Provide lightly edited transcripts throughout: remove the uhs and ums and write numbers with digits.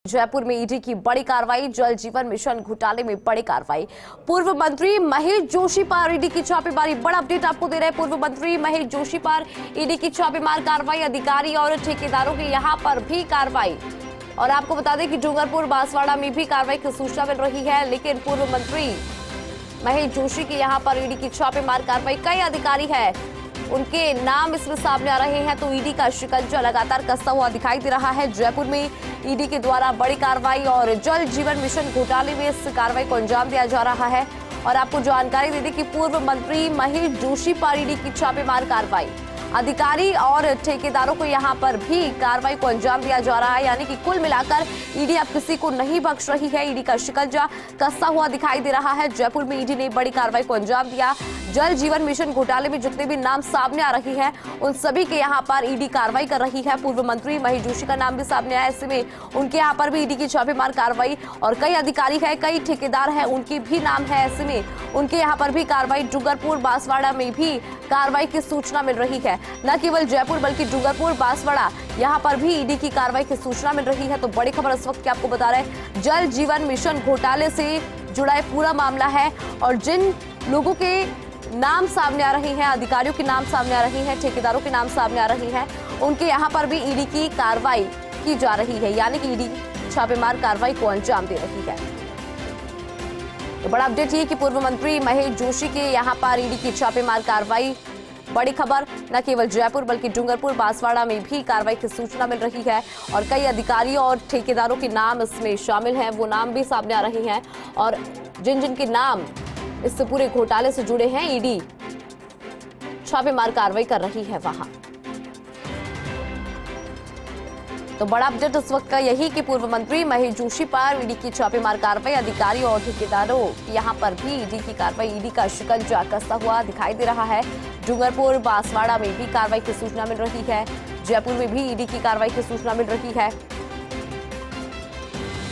जयपुर में ईडी की बड़ी कार्रवाई। जल जीवन मिशन घोटाले में बड़ी कार्रवाई। पूर्व मंत्री महेश जोशी पर ईडी की छापेमारी। बड़ा अपडेट आपको दे रहे हैं। पूर्व मंत्री महेश जोशी पर ईडी की छापेमार कार्रवाई। अधिकारी और ठेकेदारों की यहां पर भी कार्रवाई। और आपको बता दें कि डूंगरपुर बांसवाड़ा में भी कार्रवाई की सूचना मिल रही है। लेकिन पूर्व मंत्री महेश जोशी की यहां पर ईडी की छापेमार कार्रवाई। कई अधिकारी है, उनके नाम इसमें सामने आ रहे हैं। तो ईडी का शिकंजा लगातार कसता हुआ दिखाई दे रहा है। जयपुर में ईडी के द्वारा बड़ी कार्रवाई और जल जीवन मिशन घोटाले में इस कार्रवाई को अंजाम दिया जा रहा है। और आपको जानकारी दे दें कि पूर्व मंत्री महेश जोशी पर ईडी की छापेमार कार्रवाई। अधिकारी और ठेकेदारों को यहां पर भी कार्रवाई को अंजाम दिया जा रहा है। यानी कि कुल मिलाकर ईडी अब किसी को नहीं बख्श रही है। ईडी का शिकंजा कसता हुआ दिखाई दे रहा है। जयपुर में ईडी ने बड़ी कार्रवाई को अंजाम दिया। जल जीवन मिशन घोटाले में जितने भी नाम सामने आ रही हैं, उन सभी के यहां पर ईडी कार्रवाई कर रही है। पूर्व मंत्री महेश जोशी का नाम भी सामने आया। ऐसे में उनके यहां पर भी ईडी की छापेमार कार्रवाई। और कई अधिकारी है, कई ठेकेदार है, उनकी भी नाम है। ऐसे में उनके यहां पर भी कार्रवाई। डूंगरपुर बांसवाड़ा में भी कार्रवाई की सूचना मिल रही है। न केवल जयपुर बल्कि डूंगरपुर बांसवाड़ा यहां पर भी ईडी की कार्रवाई की सूचना मिल रही है। तो बड़ी खबर इस वक्त की आपको बता रहे हैं, जल जीवन मिशन घोटाले से जुड़ा पूरा मामला है। और जिन लोगों के नाम सामने आ रहे हैं, अधिकारियों के नाम सामने आ रहे हैं, ठेकेदारों के नाम सामने आ रहे हैं, उनके यहां पर भी ईडी की कार्रवाई की जा रही है। यानी कि ईडी छापेमार कार्रवाई को अंजाम दे रही है। तो बड़ा अपडेट ये कि पूर्व मंत्री महेश जोशी के यहां पर ईडी की छापेमार कार्रवाई। बड़ी खबर, न केवल जयपुर बल्कि डूंगरपुर बांसवाड़ा में भी कार्रवाई की सूचना मिल रही है। और कई अधिकारियों और ठेकेदारों के नाम इसमें शामिल हैं, वो नाम भी सामने आ रहे हैं। और जिन जिन के नाम इस पूरे घोटाले से जुड़े हैं, ईडी छापेमार कार्रवाई कर रही है वहां। तो बड़ा अपडेट इस वक्त का यही कि पूर्व मंत्री महेश जोशी पर ईडी की छापेमार कार्रवाई। अधिकारियों और ठेकेदारों की यहां पर भी ईडी की कार्रवाई। ईडी का शिकंजा कसता हुआ दिखाई दे रहा है। डूंगरपुर बांसवाड़ा में भी कार्रवाई की सूचना मिल रही है। जयपुर में भी ईडी की कार्रवाई की सूचना मिल रही है।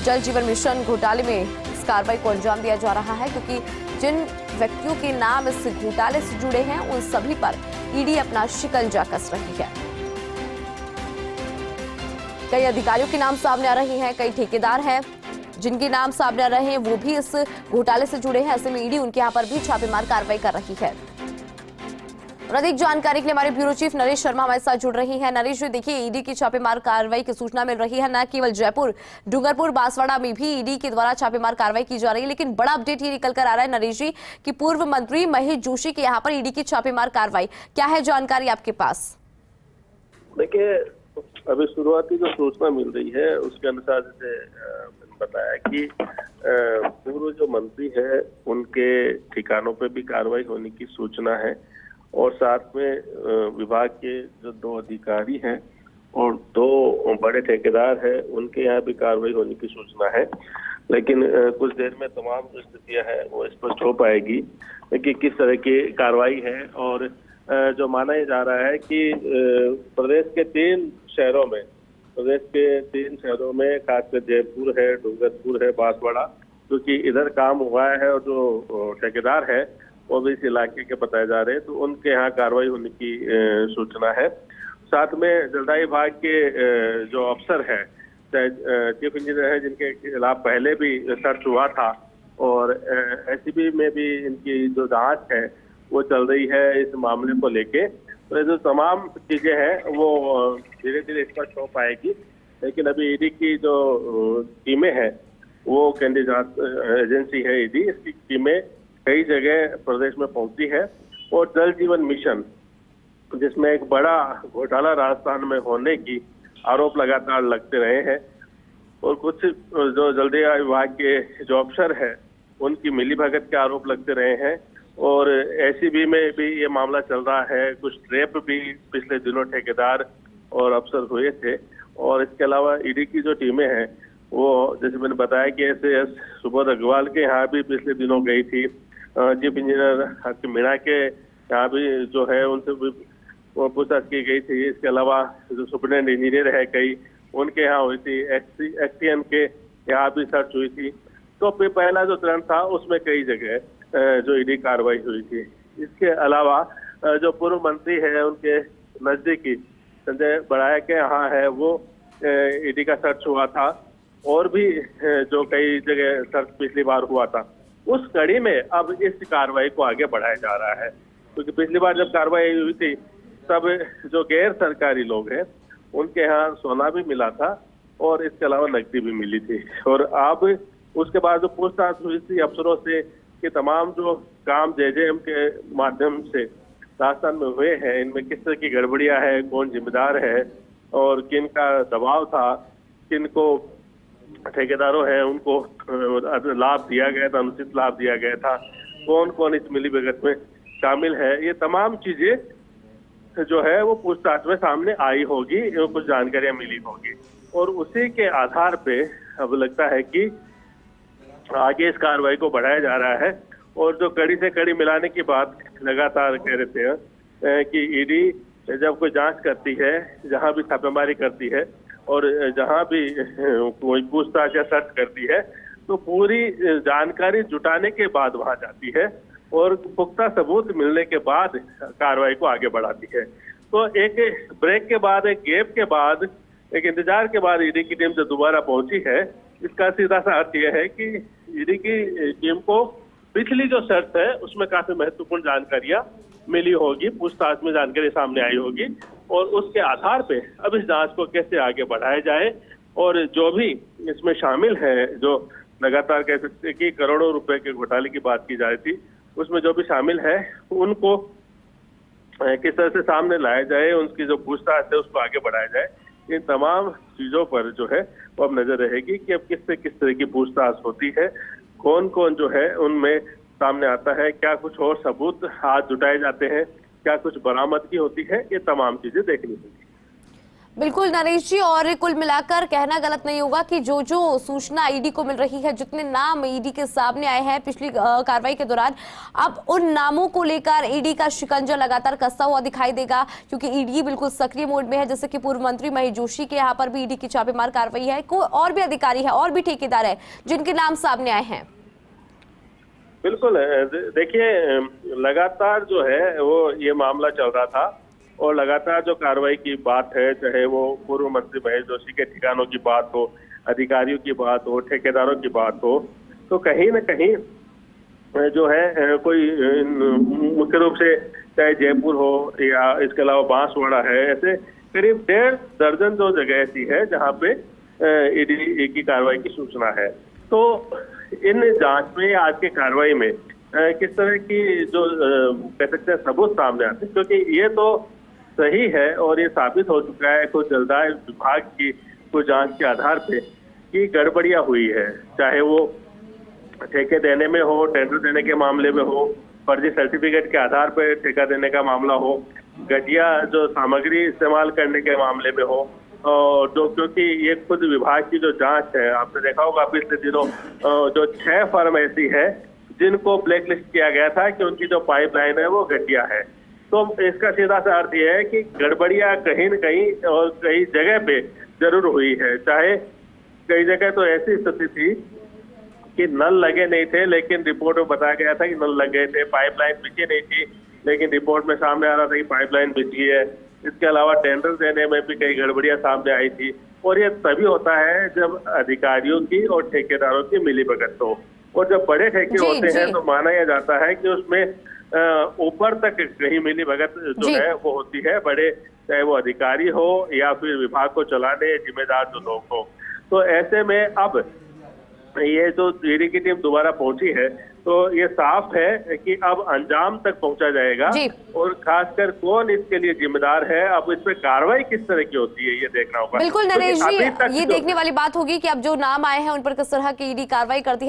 जल जीवन मिशन घोटाले में इस कार्रवाई को अंजाम दिया जा रहा है, क्योंकि जिन व्यक्तियों के नाम इस घोटाले से जुड़े हैं, उन सभी पर ईडी अपना शिकंजा कस रही है। कई अधिकारियों के नाम सामने आ रहे हैं, कई ठेकेदार हैं जिनके नाम सामने आ रहे हैं, वो भी इस घोटाले से जुड़े हैं। ऐसे में ईडी उनके यहां पर भी छापेमार कार्रवाई कर रही है। और अधिक जानकारी के लिए हमारे ब्यूरो चीफ नरेश शर्मा हमारे साथ जुड़ रही हैं। नरेश जी, देखिए, ईडी की छापेमार कार्रवाई की सूचना मिल रही है। न केवल जयपुर, डूंगरपुर बांसवाड़ा में भी ईडी के द्वारा छापेमार कार्रवाई की जा रही है। लेकिन बड़ा अपडेट ये निकल कर आ रहा है नरेश जी कि पूर्व मंत्री महेश जोशी के यहाँ पर ईडी की छापेमार कार्रवाई। क्या है जानकारी आपके पास? देखिए, अभी शुरुआती जो सूचना मिल रही है उसके अनुसार जैसे बताया कि पूर्व जो मंत्री है उनके ठिकानों पे भी कार्रवाई होने की सूचना है। और साथ में विभाग के जो 2 अधिकारी हैं और 2 बड़े ठेकेदार हैं, उनके यहाँ भी कार्रवाई होने की सूचना है। लेकिन कुछ देर में तमाम जो स्थितियां हैं वो स्पष्ट हो पाएगी कि किस तरह की कार्रवाई है। और जो माना जा रहा है कि प्रदेश के 3 शहरों में खासकर जयपुर है, डूंगरपुर है, बांसवाड़ा, क्योंकि इधर काम हुआ है और जो ठेकेदार है वो भी इस इलाके के बताए जा रहे हैं, तो उनके यहाँ कार्रवाई होने की सूचना है। साथ में जलदाय विभाग के जो अफसर है, चीफ इंजीनियर है, जिनके खिलाफ पहले भी सर्च हुआ था, और एसीबी में भी इनकी जो जांच है वो चल रही है इस मामले को लेके। तो जो तमाम चीजें हैं वो धीरे धीरे स्पष्ट हो पाएगी। लेकिन अभी ईडी की जो टीमें हैं, वो केंद्रीय जांच एजेंसी है ईडी, इसकी टीमें कई जगह प्रदेश में पहुंची है। और जल जीवन मिशन, जिसमें एक बड़ा घोटाला राजस्थान में होने की आरोप लगातार लगते रहे हैं, और कुछ जो जलदाय विभाग के जो अफसर है उनकी मिलीभगत के आरोप लगते रहे हैं। और एसीबी में भी ये मामला चल रहा है। कुछ ट्रैप भी पिछले दिनों ठेकेदार और अफसर हुए थे। और इसके अलावा ईडी की जो टीमें हैं वो, जैसे मैंने बताया कि एसएएस सुबोध अग्रवाल के यहाँ भी पिछले दिनों गई थी। चीफ इंजीनियर हाकिम मीणा के यहाँ भी जो है उनसे भी पूछताछ की गई थी। इसके अलावा जो सुपरिटेंडेंट इंजीनियर है कई, उनके यहाँ हुई थी। एक्सटीएम के यहाँ भी सर्च हुई थी। तो पहला जो चरण था उसमें कई जगह जो ईडी कार्रवाई हुई थी। इसके अलावा जो पूर्व मंत्री है उनके नजदीकी संजय बड़ाया के यहाँ है, वो ईडी का सर्च हुआ था। और भी जो कई जगह सर्च पिछली बार हुआ था, उस कड़ी में अब इस कार्रवाई को आगे बढ़ाया जा रहा है। क्योंकि पिछली बार जब कार्रवाई हुई थी तब जो गैर सरकारी लोग हैं उनके यहाँ सोना भी मिला था और इसके अलावा नकदी भी मिली थी। और अब उसके बाद जो पूछताछ हुई थी अफसरों से कि तमाम जो काम जेजेएम के माध्यम से राजस्थान में हुए हैं इनमें किस तरह की गड़बड़ियां है, कौन जिम्मेदार है और किन का दबाव था, किन को ठेकेदारों हैं उनको लाभ दिया गया था, अनुचित लाभ दिया गया था, कौन कौन इस मिलीभगत में शामिल है, ये तमाम चीजें जो है वो पूछताछ में सामने आई होगी, कुछ जानकारियां मिली होगी और उसी के आधार पे अब लगता है कि आगे इस कार्रवाई को बढ़ाया जा रहा है। और जो कड़ी से कड़ी मिलाने की बात लगातार कह रहे थे कि ईडी जब कोई जांच करती है, जहां भी छापेमारी करती है और जहां भी कोई पूछताछ या सर्च करती है तो पूरी जानकारी जुटाने के बाद वहां जाती है और पुख्ता सबूत मिलने के बाद कार्रवाई को आगे बढ़ाती है। तो एक ब्रेक के बाद, एक गैप के बाद, एक इंतजार के बाद ईडी की टीम जो दोबारा पहुंची है, इसका सीधा सा अर्थ यह है कि ईडी की टीम को पिछली जो शर्त है उसमें काफी महत्वपूर्ण जानकारियां मिली होगी, पूछताछ में जानकारी सामने आई होगी और उसके आधार पे अब इस जांच को कैसे आगे बढ़ाया जाए और जो भी इसमें शामिल है, जो लगातार कह सकते कि करोड़ों रुपए के घोटाले की बात की जा रही थी, उसमें जो भी शामिल है उनको किस तरह से सामने लाया जाए, उनकी जो पूछताछ है उसको आगे बढ़ाया जाए। इन तमाम चीजों पर जो है वो अब नजर रहेगी कि अब किस तरह की पूछताछ होती है, कौन कौन जो है उनमें सामने आता है, क्या कुछ और सबूत हाथ जुटाए जाते हैं, क्या कुछ बरामदगी होती है, ये तमाम चीजें देखनी होगी। बिल्कुल नरेश जी, और कुल मिलाकर कहना गलत नहीं होगा कि जो जो सूचना ईडी को मिल रही है, जितने नाम ईडी के सामने आए हैं पिछली कार्रवाई के दौरान, अब उन नामों को लेकर ईडी का शिकंजा लगातार कसता हुआ दिखाई देगा क्योंकि ईडी बिल्कुल सक्रिय मोड में है। जैसे कि पूर्व मंत्री महेश जोशी के यहाँ पर भी ईडी की छापेमार कार्रवाई है, कोई और भी अधिकारी है और भी ठेकेदार है जिनके नाम सामने आए हैं। बिल्कुल, देखिए लगातार जो है वो ये मामला चल रहा था और लगातार जो कार्रवाई की बात है, चाहे वो पूर्व मंत्री महेश जोशी के ठिकानों की बात हो, अधिकारियों की बात हो, ठेकेदारों की बात हो, तो कहीं न कहीं जो है कोई मुख्य रूप से चाहे जयपुर हो या इसके अलावा बांसवाड़ा है, ऐसे करीब 1.5 दर्जन जो जगह ऐसी है जहाँ पे ईडी की कार्रवाई की सूचना है। तो इन जांच में आज की कार्रवाई में किस तरह की जो कह सकते हैं सबूत सामने आते हैं, क्योंकि ये तो सही है और ये साबित हो चुका है कुछ जलदाय विभाग की कुछ जांच के आधार पे कि गड़बड़ियां हुई है, चाहे वो ठेके देने में हो, टेंडर देने के मामले में हो, फर्जी सर्टिफिकेट के आधार पर ठेका देने का मामला हो, घटिया जो सामग्री इस्तेमाल करने के मामले में हो, और जो क्योंकि ये खुद विभाग की जो जांच है, आपने देखा होगा पिछले दिनों जो 6 फर्म ऐसी है जिनको ब्लैक लिस्ट किया गया था कि उनकी जो पाइपलाइन है वो घटिया है। तो इसका सीधा सा अर्थ यह है कि गड़बड़ियां कहीं न कहीं और कई जगह पे जरूर हुई है। चाहे कई जगह तो ऐसी स्थिति थी कि नल लगे नहीं थे लेकिन रिपोर्ट में बताया गया था कि नल लग गए थे, पाइपलाइन बिछी नहीं थी लेकिन रिपोर्ट में सामने आ रहा था कि पाइपलाइन बिछी है। इसके अलावा टेंडर देने में भी कई गड़बड़ियां सामने आई थी और ये तभी होता है जब अधिकारियों की और ठेकेदारों की मिलीभगत हो। और जब बड़े ठेके होते हैं तो माना यह जाता है कि उसमें ऊपर तक कहीं मिलीभगत जो है वो होती है, बड़े चाहे वो अधिकारी हो या फिर विभाग को चलाने जिम्मेदार जो लोग हो। तो ऐसे में अब ये जो ईडी की टीम दोबारा पहुंची है तो ये साफ है कि अब अंजाम तक पहुंचा जाएगा और खासकर कौन इसके लिए जिम्मेदार है, अब इस पे कार्रवाई किस तरह की होती है ये देखना होगा। बिल्कुल नरेश जी, ये देखने वाली बात होगी कि अब जो नाम आए हैं उन पर किस तरह की ईडी कार्रवाई करती है।